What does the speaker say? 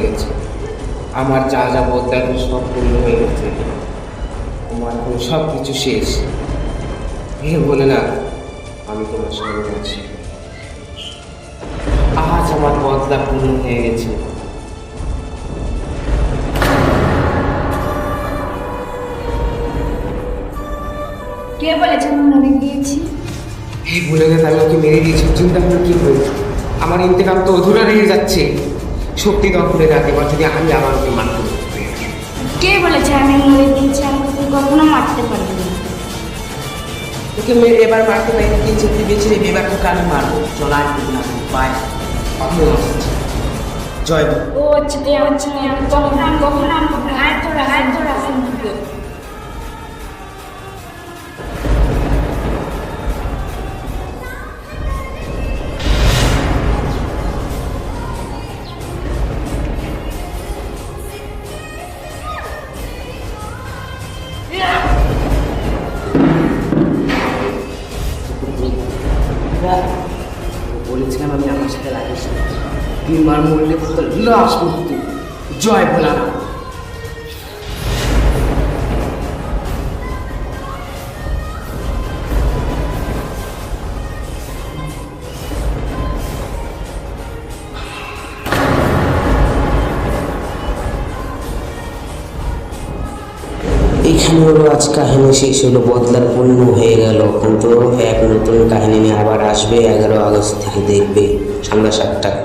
গেছে। আমার যা যা বদলার সব পূর্ণ হয়ে গেছে। আমার এখন সব কিছু শেষ। হে বলে না, আমি তোমার সঙ্গে আছি। আজ আমার বদলা পূর্ণ হয়ে গেছে। কে বলেছে আমি মরে গিয়েছি? এই বলে গেছে আমি ওকে মেরে দিয়েছি। চিন্তা করে কি হয়েছে? আমার ইন্তেকাম তো অধুরা রয়ে যাচ্ছে। শক্তি দখলে রাখে এবার যদি আমি আবার ওকে মারতে পারি। কে বলেছে আমি মরে গিয়েছি? আমাকে তুই কখনো মারতে পারবি না। তোকে মেরে এবার মারতে পারি কি চেপে বেঁচে নেবে, এবার তোকে আমি মারবো। চল আর করবো না, বাই। আমিও আসছি। জয় মা। ও আচ্ছা তুই আমি কখনো হাত ধরা বলেছিলাম আমি আমার সাথে রাখিস না। 3 বার মরলে তোর লাশ মৃত্যু। জয় ভোলানাথ। এখানে হলো আজ কাহিনী শেষ হলো, বদলার পূর্ণ হয়ে গেল। কিন্তু এক নতুন কাহিনী নিয়ে আবার আসবে 11 আগস্ট থেকে, দেখবে সন্ধ্যা 7টায়।